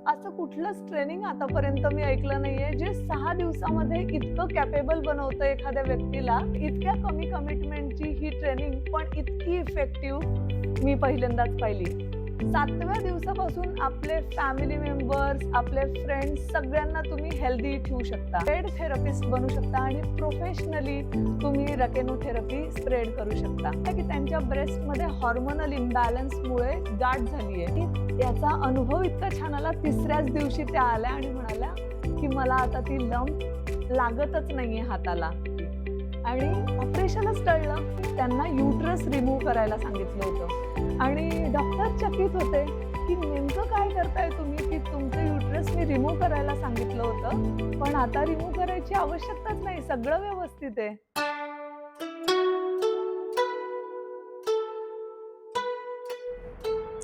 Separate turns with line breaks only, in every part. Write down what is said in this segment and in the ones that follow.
असं कुठलंच ट्रेनिंग आतापर्यंत मी ऐकलं नाहीये जे 6 दिवसामध्ये इतकं कॅपेबल बनवतं एखाद्या व्यक्तीला. इतक्या कमी कमिटमेंटची ही ट्रेनिंग पण इतकी इफेक्टिव्ह मी पहिल्यांदाच पाहिली. 7व्या दिवसापासून आपले फॅमिली मेंबर्स, आपले फ्रेंड्स सगळ्यांना तुम्ही हेल्दी ठेवू शकता. पेड थेरपिस्ट बनू शकता आणि प्रोफेशनली तुम्ही रकेनो थेरपी स्प्रेड करू शकता. की त्यांच्या ब्रेस्टमध्ये हार्मोनल इम्बॅलन्समुळे गाठ झाली आहे. याचा अनुभव इतका छान आला. 3ऱ्याच दिवशी त्या आल्या आणि म्हणाल्या की मला आता ती लंप लागतच नाहीये हाताला आणि ऑपरेशनच टळलं. त्यांना युटरस रिमूव्ह करायला सांगितलं होतं आणि डॉक्टर चकित होते की नेमकं काय करताय तुम्ही की तुमचं युटरस मी रिमूव्ह करायला सांगितलं होतं पण आता रिमूव्ह करायची आवश्यकताच नाही, सगळं व्यवस्थित आहे.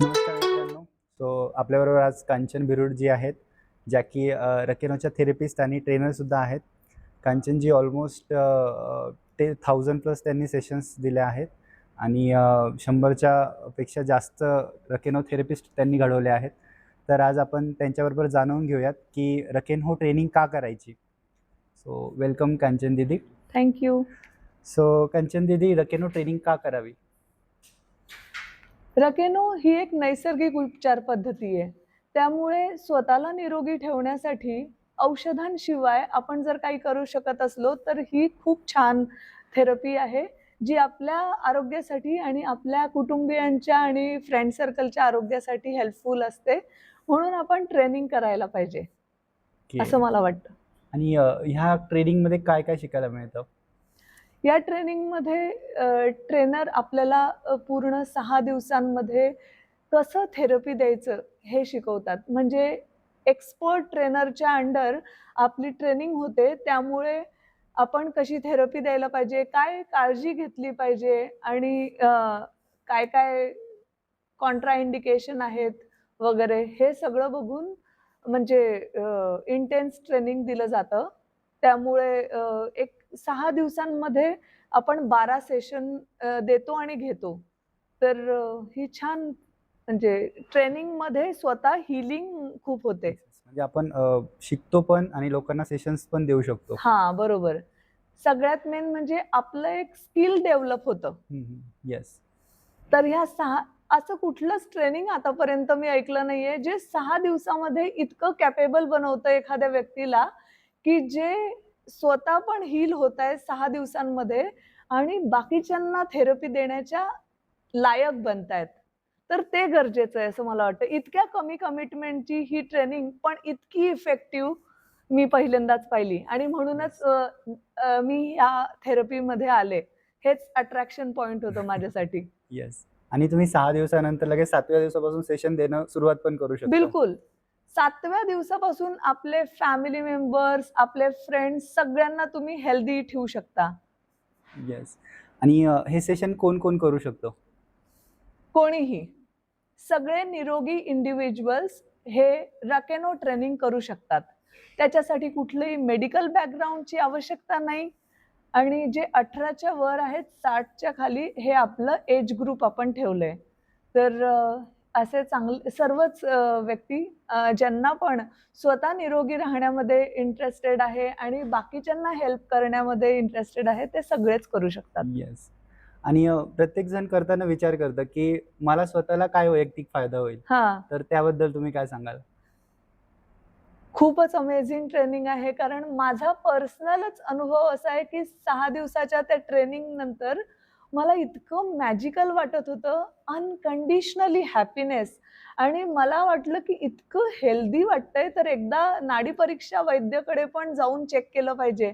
नमस्कार मित्रांनो. आपल्याबरोबर आज कांचन बिरुड जी आहेत, ज्या की रकेनोच्या थेरपिस्ट आणि ट्रेनरसुद्धा आहेत. कांचनजी ऑलमोस्ट 1000+ त्यांनी सेशन्स दिले आहेत आणि 100च्या पेक्षा जास्त रकेनो थेरपिस्ट त्यांनी घडवले आहेत. तर आज आपण त्यांच्याबरोबर जाणून घेऊयात की रकेनो ट्रेनिंग का करायची. सो वेलकम कांचन दीदी.
थँक्यू.
कांचन दीदी, रकेनो ट्रेनिंग का करावी?
रकेनो ही एक नैसर्गिक उपचार पद्धती आहे. त्यामुळे स्वतःला निरोगी ठेवण्यासाठी औषधांशिवाय आपण जर काही करू शकत असलो तर ही खूप छान थेरपी आहे, जी आपल्या आरोग्यासाठी आणि आपल्या कुटुंबियांच्या आणि फ्रेंड सर्कलच्या आरोग्यासाठी हेल्पफुल असते. म्हणून आपण ट्रेनिंग करायला पाहिजे, असं मला वाटतं.
आणि ह्या ट्रेनिंगमध्ये काय काय शिकायला मिळतं?
या ट्रेनिंगमध्ये ट्रेनर आपल्याला पूर्ण 6 दिवसांमध्ये कसं थेरपी द्यायचं हे शिकवतात. म्हणजे एक्सपर्ट ट्रेनरच्या अंडर आपली ट्रेनिंग होते. त्यामुळे आपण कशी थेरपी द्यायला पाहिजे, काय काळजी घेतली पाहिजे आणि काय-काय कॉन्ट्रा इंडिकेशन आहेत वगैरे हे सगळं बघून म्हणजे इंटेन्स ट्रेनिंग दिलं जातं. त्यामुळे एक 6 दिवसांमध्ये आपण 12 सेशन देतो आणि घेतो. तर ही छान म्हणजे ट्रेनिंगमध्ये स्वतः हीलिंग खूप होते.
म्हणजे आपण शिकतो पण आणि लोकांना सेशन्स पण देऊ शकतो.
हां, बरोबर. सगळ्यात मेन म्हणजे आपलं एक स्किल डेव्हलप होतं.
येस.
तर ह्या 6 असं कुठलंच ट्रेनिंग आतापर्यंत मी ऐकलं नाहीये, जे 6 दिवसामध्ये इतकं कॅपेबल बनवतं एखाद्या व्यक्तीला, की जे स्वतः पण हील होतायत 6 दिवसांमध्ये आणि बाकीच्यांना थेरपी देण्याच्या लायक बनतायत. तर ते गरजेचं आहे असं मला वाटतं. इतक्या कमी कमिटमेंटची ही ट्रेनिंग पण इतकी इफेक्टिव्ह मी पहिल्यांदाच पाहिली आणि म्हणूनच मी या थेरपीमध्ये आले. हेच अट्रॅक्शन पॉइंट होतं माझ्यासाठी.
येस. आणि तुम्ही 6 दिवसानंतर लगेच 7व्या दिवसापासून सेशन देणं सुरुवात पण करू शकता.
बिलकुल. 7व्या दिवसापासून आपले फॅमिली मेंबर्स, आपले फ्रेंड्स सगळ्यांना तुम्ही हेल्दी ठेवू शकता.
येस. आणि हे सेशन कोण-कोण करू शकतो?
कोणीही. सगळे निरोगी इंडिव्हिज्युअल्स हे रकेनो ट्रेनिंग करू शकतात. त्याच्यासाठी कुठलंही मेडिकल बॅकग्राऊंडची आवश्यकता नाही आणि जे 18च्या वर आहेत, 60च्या खाली हे आपलं एज ग्रुप आपण ठेवलंय. तर असे चांगले सर्वच व्यक्ती ज्यांना पण स्वतः निरोगी राहण्यामध्ये इंटरेस्टेड आहे आणि बाकीच्यांना हेल्प करण्यामध्ये इंटरेस्टेड आहे, ते सगळेच करू शकतात.
येस. आणि प्रत्येकजण करताना विचार करतं, की मला स्वतःला काय वैयक्तिक फायदा होईल?
हां.
तर त्याबद्दल तुम्ही काय सांगाल?
खूपच अमेझिंग ट्रेनिंग आहे. कारण माझा पर्सनलच अनुभव असा आहे, की 6 दिवसाच्या त्या ट्रेनिंगनंतर मला इतकं मॅजिकल वाटत होतं, अनकंडिशनली हॅपीनेस आणि मला वाटलं, की इतकं हेल्दी वाटतंय, तर एकदा नाडी परीक्षा वैद्याकडे पण जाऊन चेक केलं पाहिजे.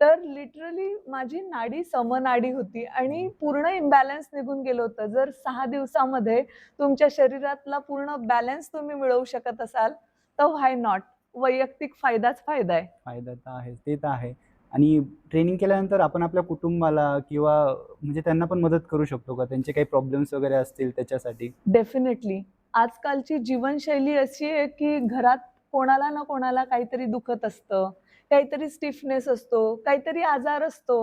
तर लिटरली माझी नाडी समनाडी होती आणि पूर्ण इम्बॅलन्स निघून गेलं होतं. जर 6 दिवसामध्ये तुमच्या शरीरातला पूर्ण बॅलन्स तुम्ही मिळवू शकत असाल, तर व्हाय नॉट? वैयक्तिक फायदाच फायदा आहे.
फायदा तर आहेच, ते तर आहे. आणि ट्रेनिंग केल्यानंतर आपण आपल्या कुटुंबाला किंवा म्हणजे त्यांना पण मदत करू शकतो का? त्यांचे काही प्रॉब्लेम्स वगैरे असतील त्याच्यासाठी?
डेफिनेटली. आजकालची जीवनशैली अशी आहे, की घरात कोणाला ना कोणाला काहीतरी दुखत असतं, काहीतरी स्टिफनेस असतो, काहीतरी आजार असतो.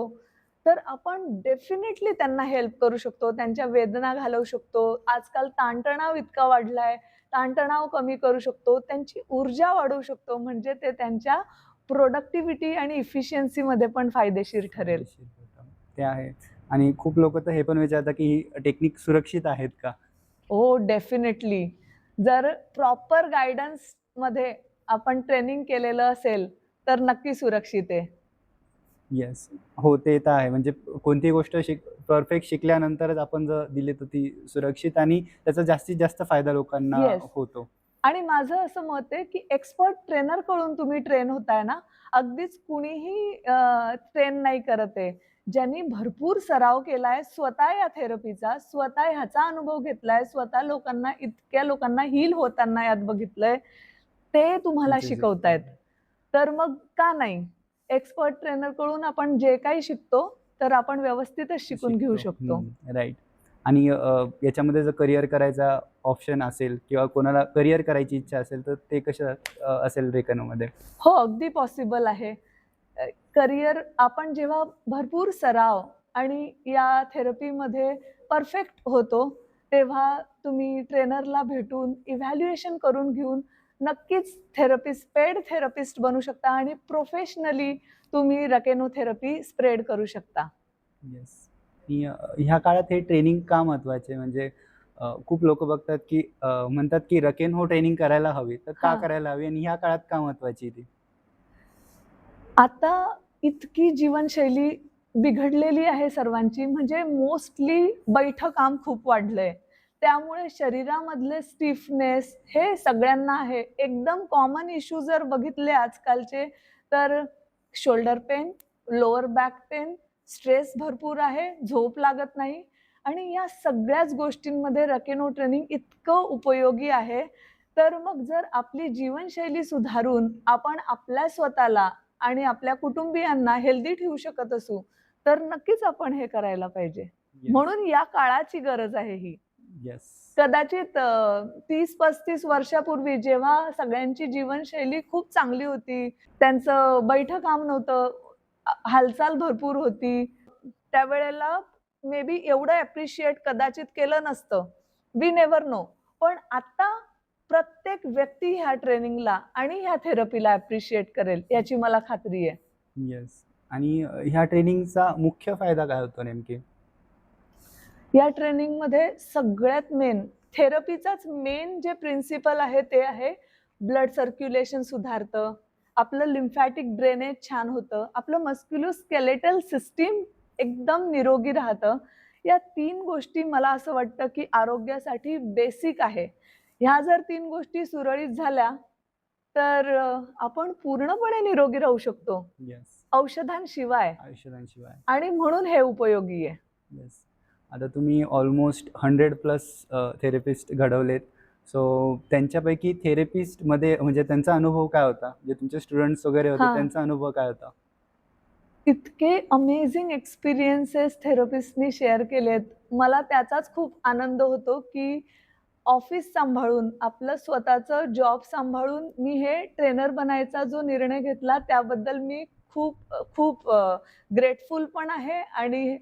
तर आपण डेफिनेटली त्यांना हेल्प करू शकतो, त्यांच्या वेदना घालवू शकतो. आजकाल ताणतणाव इतका वाढलाय, ताणतणाव कमी करू शकतो, त्यांची ऊर्जा वाढवू शकतो, म्हणजे ते त्यांच्या प्रोडक्टिव्हिटी आणि इफिशियन्सीमध्ये पण फायदेशीर ठरेल.
ते आहे. आणि खूप लोकं तर हे पण विचारतात, की ही टेक्निक सुरक्षित आहेत का?
हो, डेफिनेटली. जर प्रॉपर गाईडन्समध्ये आपण ट्रेनिंग केलेलं असेल, तर नक्की सुरक्षित आहे.
येस. हो, ते तर आहे. म्हणजे कोणतीही गोष्ट परफेक्ट शिकल्यानंतरच आपण जर दिली, तर ती सुरक्षित आणि त्याचा जास्तीत जास्त फायदा लोकांना
येस.
होतो.
आणि माझं असं मत आहे, की एक्सपर्ट ट्रेनरकडून तुम्ही ट्रेन होताय ना, अगदीच कुणीही ट्रेन नाही करत आहे. ज्यांनी भरपूर सराव केलाय स्वतः या थेरपीचा, स्वतः ह्याचा अनुभव घेतलाय, स्वतः इतक्या लोकांना हील होताना यात बघितलंय, ते तुम्हाला
त्यांचे जे
शिकवतायत. तर मग का नाही? एक्सपर्ट ट्रेनरकडून आपण जे काही शिकतो, तर आपण व्यवस्थितच शिकून घेऊ शकतो.
राइट. आणि याच्यामध्ये जर करियर करायचा ऑप्शन असेल किंवा कोणाला करियर करायची इच्छा असेल, तर ते कसं असेल रेकनोमध्ये?
हो, अगदी पॉसिबल आहे. करियर आपण जेव्हा भरपूर सराव आणि या थेरपीमध्ये परफेक्ट होतो, तेव्हा तुम्ही ट्रेनरला भेटून इव्हॅल्युएशन करून घेऊन नक्कीच पेड थेरपिस्ट बनू शकता आणि प्रोफेशनली तुम्ही रकेनो थेरपी स्प्रेड करू शकता.
येस. आणि ह्या काळात हे ट्रेनिंग का महत्त्वाचे आहे? म्हणजे खूप लोकं बघतात, की म्हणतात, की रकेनहो ट्रेनिंग करायला हवी. तर का
हां.
करायला हवी आणि ह्या काळात का महत्त्वाची आहे ती?
आता इतकी जीवनशैली बिघडलेली आहे सर्वांची, म्हणजे मोस्टली बैठं काम खूप वाढलंय. त्यामुळे शरीरामधले स्टिफनेस हे सगळ्यांना आहे. एकदम कॉमन इश्यू जर बघितले आजकालचे, तर shoulder pain, lower back pain, stress भरपूर आहे, झोप लागत नाही आणि या सगळ्याच गोष्टींमध्ये रकेनो ट्रेनिंग इतकं उपयोगी आहे. तर मग जर आपली जीवनशैली सुधारून आपण आपल्या स्वतःला आणि आपल्या कुटुंबियांना हेल्दी ठेवू शकत असू, तर नक्कीच आपण हे करायला पाहिजे.
येस.
म्हणून या काळाची गरज आहे ही.
येस.
कदाचित 30-35 वर्षापूर्वी जेव्हा सगळ्यांची जीवनशैली खूप चांगली होती, त्यांचं बैठं काम नव्हतं, हालचाल भरपूर होती, त्यावेळेला मे बी एवढं ॲप्रिशिएट कदाचित केलं नसतं. We never know. पण आता प्रत्येक व्यक्ती ह्या ट्रेनिंगला आणि ह्या थेरपीला ॲप्रिशिएट करेल याची मला खात्री आहे.
येस. आणि ह्या ट्रेनिंगचा मुख्य फायदा काय होतो नेमकी?
या ट्रेनिंगमध्ये सगळ्यात मेन थेरपीचाच मेन जे प्रिन्सिपल आहे ते आहे ब्लड सर्क्युलेशन सुधारतं, आपलं लिम्फॅटिक ड्रेनेज छान होतं, आपलं मस्क्युलोस्केलेटल सिस्टीम एकदम निरोगी राहतं. या 3 गोष्टी मला असं वाटतं, की आरोग्यासाठी बेसिक आहे. ह्या जर 3 गोष्टी सुरळीत झाल्या, तर आपण पूर्णपणे निरोगी राहू शकतो,
येस.
औषधांशिवाय.
औषधांशिवाय.
आणि म्हणून हे उपयोगी आहे.
येस. आता तुम्ही ऑलमोस्ट 100 प्लस थेरपिस्ट घडवलेत. सो त्यांच्यापैकी थेरपिस्टमध्ये म्हणजे त्यांचा अनुभव काय होता? जे तुमचे स्टुडंट्स वगैरे होते
हां.
त्यांचा अनुभव काय होता?
इतके अमेझिंग एक्सपिरियन्सेस थेरपिस्टनी शेअर केलेत. मला त्याचाच खूप आनंद होतो, की ऑफिस सांभाळून, आपलं स्वतःचं जॉब सांभाळून मी हे ट्रेनर बनायचा जो निर्णय घेतला त्याबद्दल मी खूप ग्रेटफुल पण आहे आणि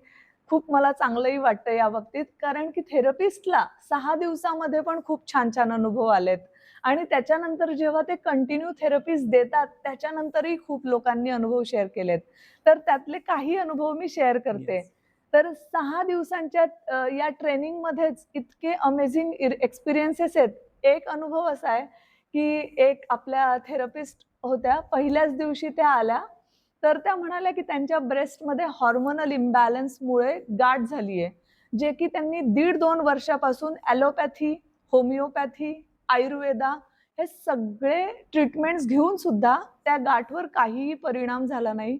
खूप मला चांगलंही वाटतं याबाबतीत. कारण की थेरपिस्टला 6 दिवसामध्ये पण खूप छान-छान अनुभव आलेत आणि त्याच्यानंतर जेव्हा ते कंटिन्यू थेरपीज देतात, त्याच्यानंतरही खूप लोकांनी अनुभव शेअर केलेत. तर त्यातले काही अनुभव मी शेअर करते.
येस.
तर 6 दिवसांच्या या ट्रेनिंगमध्येच इतके अमेझिंग एक्सपिरियन्सेस आहेत. एक अनुभव असा आहे, की एक आपल्या थेरपिस्ट होत्या. पहिल्याच दिवशी त्या आल्या, तर त्या म्हणाल्या, की त्यांच्या ब्रेस्टमध्ये हार्मोनल इम्बॅलन्समुळे गाठ झाली आहे. जे की त्यांनी 1.5-2 वर्षापासून ॲलोपॅथी, होमिओपॅथी, आयुर्वेदा हे सगळे ट्रीटमेंट्स घेऊन सुद्धा त्या गाठवर काहीही परिणाम झाला नाही.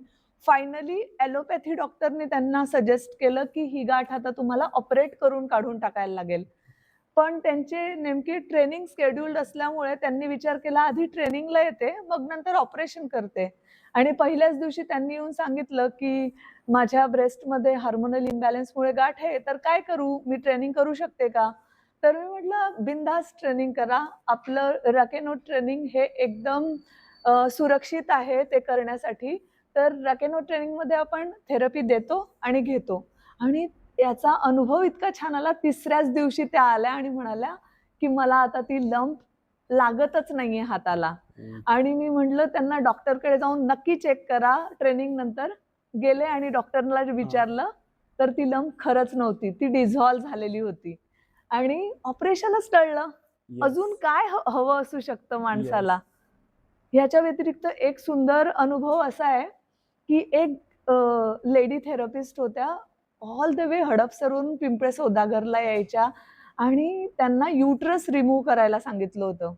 फायनली ॲलोपॅथी डॉक्टरने त्यांना सजेस्ट केलं, की ही गाठ आता तुम्हाला ऑपरेट करून काढून टाकायला लागेल. पण त्यांचे नेमके ट्रेनिंग शेड्यूल्ड असल्यामुळे त्यांनी विचार केला, आधी ट्रेनिंगला येते, मग नंतर ऑपरेशन करते. आणि पहिल्याच दिवशी त्यांनी येऊन सांगितलं, की माझ्या ब्रेस्टमध्ये हार्मोनल इम्बॅलन्समुळे गाठ आहे, तर काय करू? मी ट्रेनिंग करू शकते का? तर मी म्हटलं, बिनधास्त ट्रेनिंग करा. आपलं रकेनो ट्रेनिंग हे एकदम सुरक्षित आहे ते करण्यासाठी. तर रकेनो ट्रेनिंगमध्ये आपण थेरपी देतो आणि घेतो आणि याचा अनुभव इतका छान आला. तिसऱ्याच दिवशी त्या आल्या आणि म्हणाल्या, की मला आता ती लंप लागतच नाहीये हाताला. आणि मी म्हटलं त्यांना डॉक्टरकडे जाऊन नक्की चेक करा. ट्रेनिंग नंतर गेले आणि डॉक्टरला विचारलं तर ती लंप खरंच नव्हती, ती डिझॉल्व्ह झालेली होती आणि ऑपरेशनच टळलं. अजून काय हवं असू शकतं माणसाला. ह्याच्या व्यतिरिक्त एक सुंदर अनुभव असा आहे की एक लेडी थेरपिस्ट होत्या, ऑल द वे हडपसरहून पिंपळे सौदागरला यायच्या आणि त्यांना युटरस रिमूव्ह करायला सांगितलं होतं.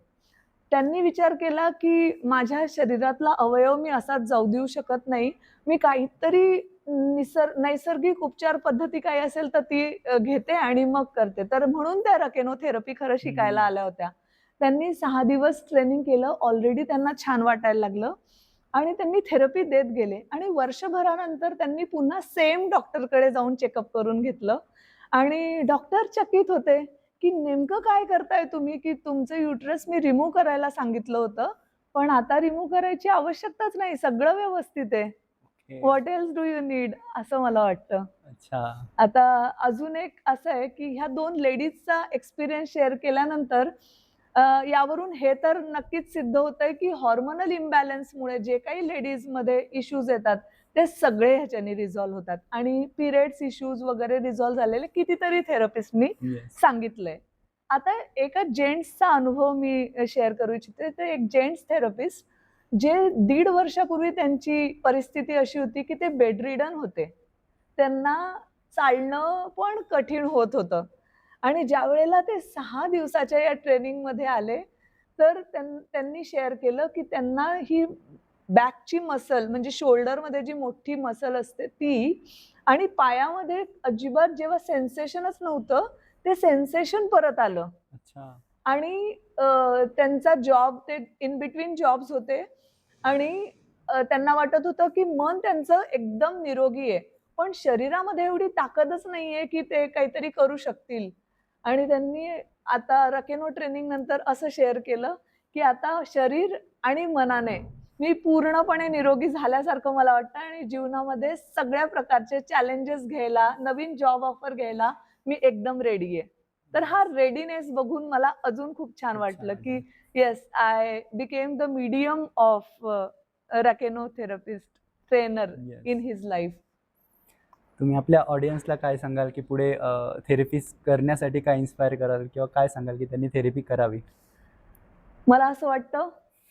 त्यांनी विचार केला की माझ्या शरीरातला अवयव मी असाच जाऊ देऊ शकत नाही, मी काहीतरी नैसर्गिक उपचार पद्धती काही असेल तर ती घेते आणि मग करते. तर म्हणून त्या रकेनो थेरपी खरं शिकायला आल्या होत्या. त्यांनी 6 दिवस ट्रेनिंग केलं. ऑलरेडी त्यांना छान वाटायला लागलं आणि त्यांनी थेरपी देत गेले आणि वर्षभरानंतर त्यांनी पुन्हा सेम डॉक्टरकडे जाऊन चेकअप करून घेतलं आणि डॉक्टर चकित होते की नेमकं काय करताय तुम्ही, की तुमचं युटरस मी रिमूव्ह करायला सांगितलं होतं, पण आता रिमूव्ह करायची आवश्यकताच नाही, सगळं व्यवस्थित आहे. What else do you need, असं मला वाटतं.
अच्छा.
आता अजून एक असं आहे की ह्या 2 लेडीजचा एक्सपिरियन्स शेअर केल्यानंतर यावरून हे तर नक्कीच सिद्ध होतंय की हॉर्मोनल इम्बॅलन्समुळे जे काही लेडीजमध्ये इश्यूज येतात ते सगळे ह्याच्याने रिझॉल्व्ह होतात आणि पिरियड्स इश्यूज वगैरे रिझॉल्व्ह झालेले कितीतरी थेरपिस्टनी सांगितलंय. आता एका जेंट्सचा अनुभव मी शेअर करू इच्छिते. ते एक जेंट्स थेरपिस्ट जे 1.5 वर्षापूर्वी त्यांची परिस्थिती अशी होती की ते बेडरिडन होते. त्यांना चालणं पण कठीण होत होतं आणि ज्यावेळेला ते 6 दिवसाच्या या ट्रेनिंगमध्ये आले, तर त्यांनी शेअर केलं की त्यांना ही बॅकची मसल म्हणजे शोल्डरमध्ये जी मोठी मसल असते ती आणि पायामध्ये अजिबात जेव्हा सेन्सेशनच नव्हतं, ते सेन्सेशन परत आलं.
अच्छा.
आणि त्यांचा जॉब, ते इन बिटवीन जॉब्स होते आणि त्यांना वाटत होतं की मन त्यांचं एकदम निरोगी आहे, पण शरीरामध्ये एवढी ताकदच नाहीये की ते काहीतरी करू शकतील. आणि त्यांनी आता रकेनो ट्रेनिंग नंतर असं शेअर केलं की आता शरीर आणि मनाने मी पूर्णपणे निरोगी झाल्यासारखं मला वाटतं आणि जीवनामध्ये सगळ्या प्रकारचे चॅलेंजेस घ्यायला, नवीन जॉब ऑफर घ्यायला मी एकदम रेडी आहे. तर हा रेडीनेस बघून मला अजून खूप छान वाटलं की yes, I became the medium of रकेनो therapist trainer in his life.
तुम्ही आपल्या ऑडियन्सला काय सांगाल की पुढे थेरपिस्ट करण्यासाठी काय इन्स्पायर कराल किंवा काय सांगाल की त्यांनी थेरपी करावी?
मला असं वाटतं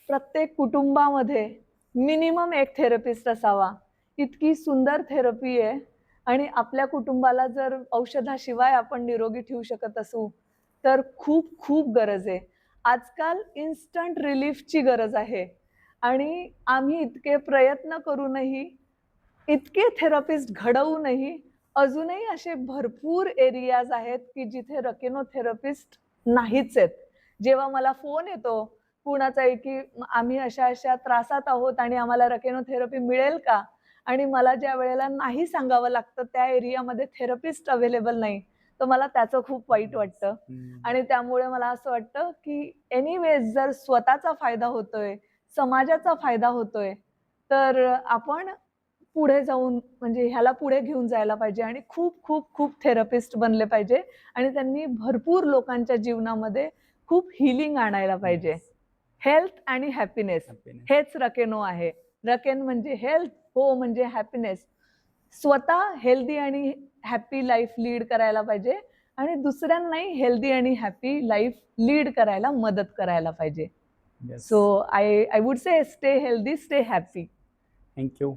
प्रत्येक कुटुंबामध्ये मिनिमम एक थेरपिस्ट असावा. इतकी सुंदर थेरपी आहे आणि आपल्या कुटुंबाला जर औषधाशिवाय आपण निरोगी ठेवू शकत असू तर खूप खूप गरज आहे. आजकाल इन्स्टंट रिलीफची गरज आहे आणि आम्ही इतके प्रयत्न करूनही, इतके थेरपिस्ट घडवूनही अजूनही असे भरपूर एरियाज आहेत की जिथे रकेनो थेरपिस्ट नाहीच आहेत. जेव्हा मला फोन येतो कुणाचाही की आम्ही अशा अशा त्रासात आहोत आणि आम्हाला रकेनो थेरपी मिळेल का, आणि मला ज्या वेळेला नाही सांगावं लागतं त्या एरियामध्ये थेरपिस्ट अवेलेबल नाही, तर मला त्याचं खूप वाईट वाटतं. आणि त्यामुळे मला असं वाटतं की एनिवेज जर स्वतःचा फायदा होतोय, समाजाचा फायदा होतोय, तर आपण पुढे जाऊन म्हणजे ह्याला पुढे घेऊन जायला पाहिजे आणि खूप खूप खूप थेरपिस्ट बनले पाहिजे आणि त्यांनी भरपूर लोकांच्या जीवनामध्ये खूप हीलिंग आणायला पाहिजे. हेल्थ आणि हॅपीनेस हेच रकेनो आहे. रकेन म्हणजे हेल्थ, हो म्हणजे हॅपीनेस. स्वतः हेल्दी आणि हॅपी लाईफ लीड करायला पाहिजे आणि दुसऱ्यांनाही हेल्दी आणि हॅपी लाईफ लीड करायला मदत करायला पाहिजे. So I would say stay healthy, stay happy.
Thank you.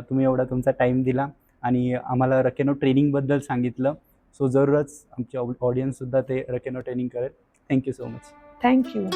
तुम्ही एवढा तुमचा टाईम दिला आणि आम्हाला रकेनो ट्रेनिंगबद्दल सांगितलं. सो जरूरच आमच्या ऑडियन्ससुद्धा ते रकेनो ट्रेनिंग करेल. Thank you so much.
थँक्यू.